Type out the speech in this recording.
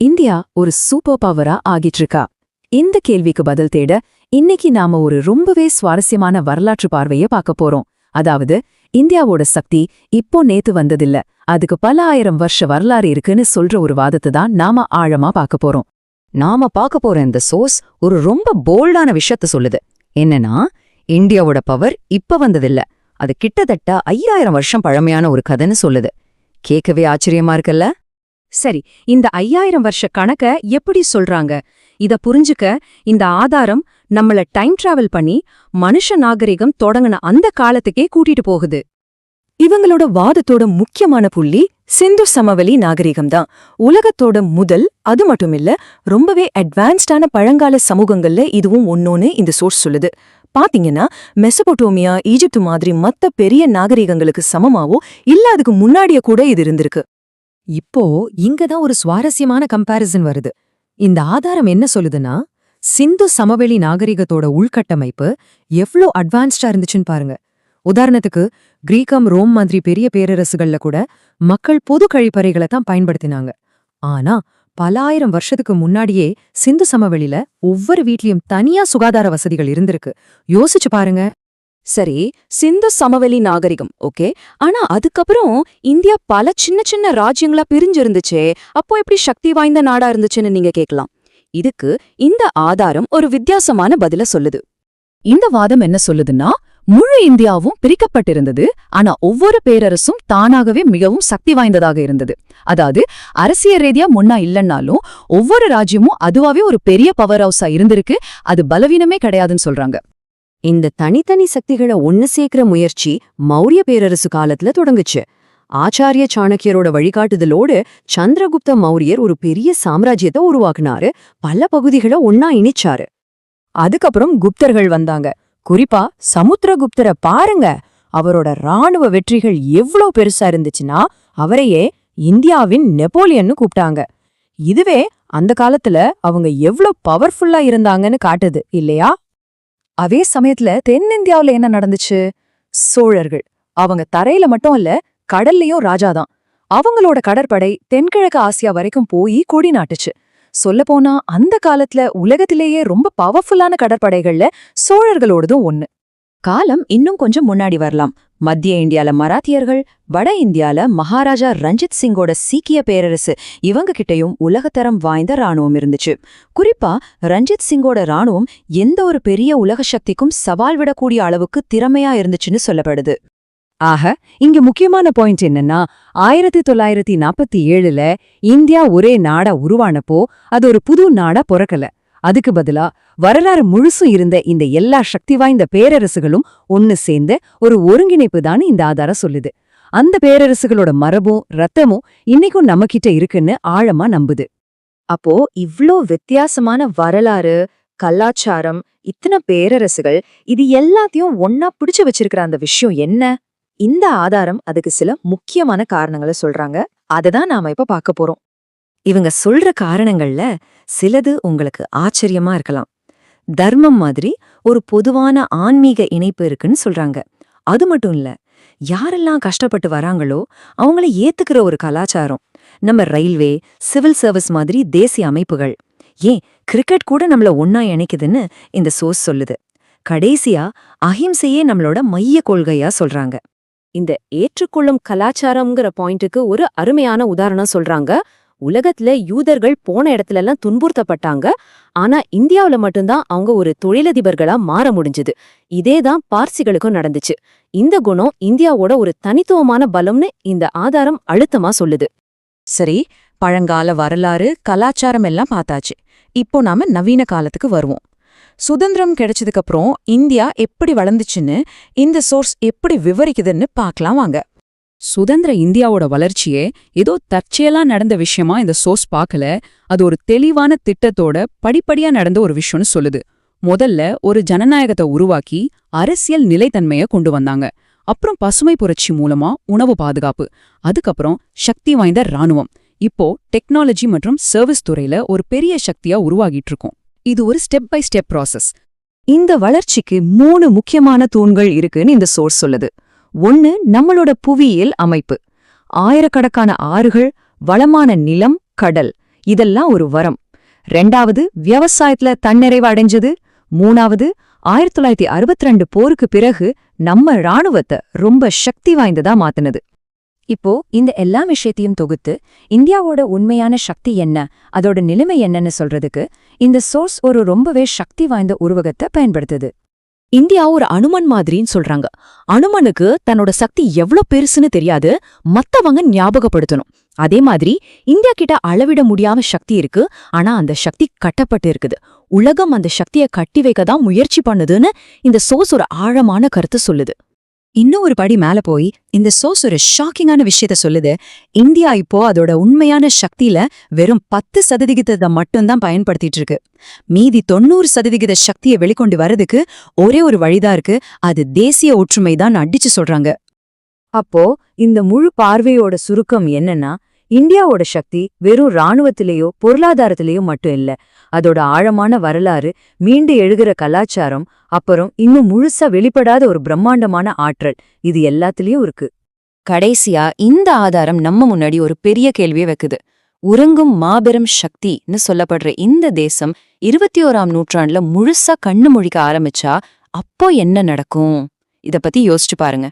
India ஒரு super பவரா ஆகிட்டு இருக்கா? இந்த கேள்விக்கு பதில் தேட இன்னைக்கு நாம ஒரு ரொம்பவே சுவாரஸ்யமான வரலாற்று பார்வையை பார்க்க போறோம். அதாவது இந்தியாவோட சக்தி இப்போ நேத்து வந்ததில்ல, அதுக்கு பல ஆயிரம் வருஷ வரலாறு இருக்குன்னு சொல்ற ஒரு வாதத்தை தான் நாம ஆழமா பார்க்க போறோம். நாம பார்க்க போற இந்த சோர்ஸ் ஒரு ரொம்ப போல்டான விஷயத்த சொல்லுது. என்னன்னா, இந்தியாவோட பவர் இப்ப வந்ததில்ல, அது கிட்டத்தட்ட 5000 வருஷம் பழமையான ஒரு கதைன்னு சொல்லுது. கேட்கவே ஆச்சரியமா இருக்குல்ல? சரி, இந்த 5000 வருஷ கணக்க எப்படி சொல்றாங்க? இத புரிஞ்சுக்க இந்த ஆதாரம் நம்மள டைம் டிராவல் பண்ணி மனுஷ நாகரிகம் தொடங்கின அந்த காலத்துக்கே கூட்டிட்டு போகுது. இவங்களோட வாதத்தோட முக்கியமான புள்ளி சிந்து சமவெளி நாகரிகம் தான். உலகத்தோட முதல், அது மட்டுமில்ல ரொம்பவே அட்வான்ஸ்டான பழங்கால சமூகங்கள்ல இதுவும் ஒன்னொன்னு இந்த சோர்ஸ் சொல்லுது. பாத்தீங்கன்னா, மெசபோட்டோமியா, ஈஜிப்து மாதிரி மத்த பெரிய நாகரிகங்களுக்கு சமமாவோ இல்ல அதுக்கு முன்னாடியே கூட இது இருந்திருக்கு. இப்போ இங்கதான் ஒரு சுவாரஸ்யமான கம்பாரிசன் வருது. இந்த ஆதாரம் என்ன சொல்லுதுன்னா, சிந்து சமவெளி நாகரிகத்தோட உள்கட்டமைப்பு எவ்ளோ அட்வான்ஸ்டா இருந்துச்சுன்னு பாருங்க. உதாரணத்துக்கு, கிரீக்கம், ரோம் மாதிரி பெரிய பேரரசுகள்ல கூட மக்கள் பொது கழிப்பறைகளை தான் பயன்படுத்தினாங்க. ஆனா பல ஆயிரம் வருஷத்துக்கு முன்னாடியே சிந்து சமவெளியில ஒவ்வொரு வீட்லயும் தனியா சுகாதார வசதிகள் இருந்திருக்கு. யோசிச்சு பாருங்க. சரி, சிந்து சமவெளி நாகரிகம் ஓகே, ஆனா அதுக்கப்புறம் இந்தியா பல சின்ன சின்ன ராஜ்யங்களா பிரிஞ்சிருந்துச்சே, அப்போ எப்படி சக்தி வாய்ந்த நாடா இருந்துச்சுன்னு நீங்க கேட்கலாம். இதுக்கு இந்த ஆதாரம் ஒரு வித்தியாசமான பதில சொல்லுது. இந்த வாதம் என்ன சொல்லுதுன்னா, முழு இந்தியாவும் பிரிக்கப்பட்டிருந்தது, ஆனா ஒவ்வொரு பேரரசும் தானாகவே மிகவும் சக்தி வாய்ந்ததாக இருந்தது. அதாவது அரசியல் ரீதியா முன்னா இல்லைன்னாலும் ஒவ்வொரு ராஜ்யமும் அதுவாவே ஒரு பெரிய பவர் ஹவுஸா இருந்திருக்கு. அது பலவீனமே கிடையாதுன்னு சொல்றாங்க. இந்த தனித்தனி சக்திகளை ஒன்னு சேர்க்கிற முயற்சி மௌரிய பேரரசு காலத்துல தொடங்குச்சு. ஆச்சாரிய சாணக்கியரோட வழிகாட்டுதலோடு சந்திரகுப்த மௌரியர் ஒரு பெரிய சாம்ராஜ்யத்தை உருவாக்குனாரு, பல பகுதிகளை ஒன்னா இணைச்சாரு. அதுக்கப்புறம் குப்தர்கள் வந்தாங்க. குறிப்பா சமுத்திரகுப்தரை பாருங்க, அவரோட ராணுவ வெற்றிகள் எவ்ளோ பெருசா இருந்துச்சுன்னா அவரையே இந்தியாவின் நெப்போலியன்னு கூப்பிட்டாங்க. இதுவே அந்த காலத்துல அவங்க எவ்ளோ பவர்ஃபுல்லா இருந்தாங்கன்னு காட்டுது இல்லையா? அதே சமயத்துல தென்னிந்தியாவுல என்ன நடந்துச்சு? சோழர்கள் அவங்க தரையில மட்டும் இல்ல, கடல்லையும் ராஜாதான். அவங்களோட கடற்படை தென்கிழக்கு ஆசியா வரைக்கும் போய் கொடி நாட்டுச்சு. சொல்லப்போனா அந்த காலத்துல உலகத்திலேயே ரொம்ப பவர்ஃபுல்லான கடற்படைகள்ல சோழர்களோடதும் ஒன்னு. காலம் இன்னும் கொஞ்சம் முன்னாடி வரலாம். மத்திய இந்தியால மராத்தியர்கள், வட இந்தியால மகாராஜா ரஞ்சித் சிங்கோட சீக்கிய பேரரசு, இவங்க கிட்டயும் உலகத்தரம் வாய்ந்த ராணுவம் இருந்துச்சு. குறிப்பா ரஞ்சித் சிங்கோட ராணுவம் எந்த ஒரு பெரிய உலக சக்திக்கும் சவால் விடக்கூடிய அளவுக்கு திறமையா இருந்துச்சுன்னு சொல்லப்படுது. ஆக இங்க முக்கியமான பாயிண்ட் என்னன்னா, 1947ல இந்தியா ஒரே நாடா உருவானப்போ அது ஒரு புது நாடா பொறக்கல. அதுக்கு பதிலா வரலாறு முழுசும் இருந்த இந்த எல்லா சக்தி வாய்ந்த பேரரசுகளும் ஒன்னு சேர்ந்த ஒரு ஒருங்கிணைப்பு தான் இந்த ஆதாரம் சொல்லுது. அந்த பேரரசுகளோட மரபும் ரத்தமும் இன்னைக்கும் நம்மகிட்ட இருக்குன்னு ஆழமா நம்புது. அப்போ இவ்ளோ வித்தியாசமான வரலாறு, கலாச்சாரம், இத்தனை பேரரசுகள், இது எல்லாத்தையும் ஒன்னா பிடிச்சு வச்சிருக்கிற அந்த விஷயம் என்ன? இந்த ஆதாரம் அதுக்கு சில முக்கியமான காரணங்களை சொல்றாங்க. அததான் நாம இப்ப பார்க்க போறோம். இவங்க சொல்ற காரணங்கள்ல சிலது உங்களுக்கு ஆச்சரியமா இருக்கலாம். தர்மம் மாதிரி ஒரு பொதுவான ஆன்மீக இணைப்பு இருக்குன்னு சொல்றாங்க. அது மட்டும் இல்ல, யாரெல்லாம் கஷ்டப்பட்டு வராங்களோ அவங்கள ஏத்துக்கிற ஒரு கலாச்சாரம். நம்ம ரயில்வே, சிவில் சர்வீஸ் மாதிரி தேசிய அமைப்புகள், ஏன் கிரிக்கெட் கூட நம்மள ஒன்னா இணைக்குதுன்னு இந்த சோர்ஸ் சொல்லுது. கடைசியா அஹிம்சையே நம்மளோட மைய கொள்கையா சொல்றாங்க. இந்த ஏற்றுக்கொள்ளும் கலாச்சாரம்ங்கிற பாயிண்ட்டுக்கு ஒரு அருமையான உதாரணம் சொல்றாங்க. உலகத்துல யூதர்கள் போன இடத்துலலாம் துன்புறுத்தப்பட்டாங்க, ஆனா இந்தியாவுல மட்டும்தான் அவங்க ஒரு தொழிலதிபர்களா மாற முடிஞ்சது. இதேதான் பார்சிகளுக்கும் நடந்துச்சு. இந்த குணம் இந்தியாவோட ஒரு தனித்துவமான பலம்னு இந்த ஆதாரம் அழுத்தமா சொல்லுது. சரி, பழங்கால வரலாறு, கலாச்சாரம் எல்லாம் பார்த்தாச்சு. இப்போ நாம நவீன காலத்துக்கு வருவோம். சுதந்திரம் கிடைச்சதுக்கு அப்புறம் இந்தியா எப்படி வளர்ந்துச்சுன்னு இந்த சோர்ஸ் எப்படி விவரிக்குதுன்னு பார்க்கலாம் வாங்க. சுதந்திர இந்தியாவோட வளர்ச்சியே ஏதோ தற்செயலா நடந்த விஷயமா இந்த சோர்ஸ் பார்க்கல. அது ஒரு தெளிவான திட்டத்தோட படிப்படியா நடந்த ஒரு விஷயம்னு சொல்லுது. முதல்ல ஒரு ஜனநாயகத்தை உருவாக்கி அரசியல் நிலைத்தன்மையை கொண்டு வந்தாங்க. அப்புறம் பசுமை புரட்சி மூலமா உணவு பாதுகாப்பு, அதுக்கப்புறம் சக்தி வாய்ந்த ராணுவம். இப்போ டெக்னாலஜி மற்றும் சர்வீஸ் துறையில ஒரு பெரிய சக்தியா உருவாகிட்டு இருக்கோம். இது ஒரு ஸ்டெப் பை ஸ்டெப் ப்ராசஸ். இந்த வளர்ச்சிக்கு 3 முக்கியமான தூண்கள் இருக்குன்னு இந்த சோர்ஸ் சொல்லுது. ஒன்னு, நம்மளோட புவியியல் அமைப்பு. ஆயிரக்கணக்கான ஆறுகள், வளமான நிலம், கடல், இதெல்லாம் ஒரு வரம். 2வது விவசாயத்துல தன்னிறைவு அடைஞ்சது. 3வது 1962 போருக்கு பிறகு நம்ம ராணுவத்தை ரொம்ப சக்தி வாய்ந்ததா மாத்துனது. இப்போ இந்த எல்லா விஷயத்தையும் தொகுத்து இந்தியாவோட உண்மையான சக்தி என்ன, அதோட நிலைமை என்னன்னு சொல்றதுக்கு இந்த சோர்ஸ் ஒரு ரொம்பவே சக்தி வாய்ந்த உருவகத்தை பயன்படுத்துது. இந்தியா ஒரு அனுமன் மாதிரின்னு சொல்றாங்க. அனுமனுக்கு தன்னோட சக்தி எவ்ளோ பெருசுன்னு தெரியாது, மத்தவங்க ஞாபகப்படுத்தணும். அதே மாதிரி இந்தியா கிட்ட அளவிட முடியாம சக்தி இருக்கு, ஆனா அந்த சக்தி கட்டப்பட்டு இருக்குது. உலகம் அந்த சக்தியை கட்டி வைக்க தான் முயற்சி பண்ணுதுன்னு இந்த சோர்ஸ் ஒரு ஆழமான கருத்து சொல்லுது. இன்னும் ஒரு படி மேல போய் இந்த சோர்ஸ் ஒரு ஷாக்கிங்கான விஷயத்த சொல்லுது. இந்தியா இப்போ அதோட உண்மையான சக்தியில வெறும் 10% மட்டும்தான் பயன்படுத்திட்டு இருக்கு. மீதி 90% சக்தியை வெளிக்கொண்டு வரதுக்கு ஒரே ஒரு வழிதான் இருக்கு, அது தேசிய ஒற்றுமை தான் அடிச்சு சொல்றாங்க. அப்போ இந்த முழு பார்வையோட சுருக்கம் என்னன்னா, இந்தியாவோட சக்தி வெறும் இராணுவத்திலேயோ பொருளாதாரத்திலேயோ மட்டும் இல்ல, அதோட ஆழமான வரலாறு, மீண்டு எழுகிற கலாச்சாரம், அப்புறம் இன்னும் முழுசா வெளிப்படாத ஒரு பிரம்மாண்டமான ஆற்றல், இது எல்லாத்துலயும் இருக்கு. கடைசியா இந்த ஆதாரம் நம்ம முன்னாடி ஒரு பெரிய கேள்வியை வைக்குது. உறங்கும் மாபெரும் சக்தின்னு சொல்லப்படுற இந்த தேசம் 21ஆம் நூற்றாண்டுல முழுசா கண்ணு முழிக்க ஆரம்பிச்சா அப்போ என்ன நடக்கும்? இத பத்தி யோசிச்சு பாருங்க.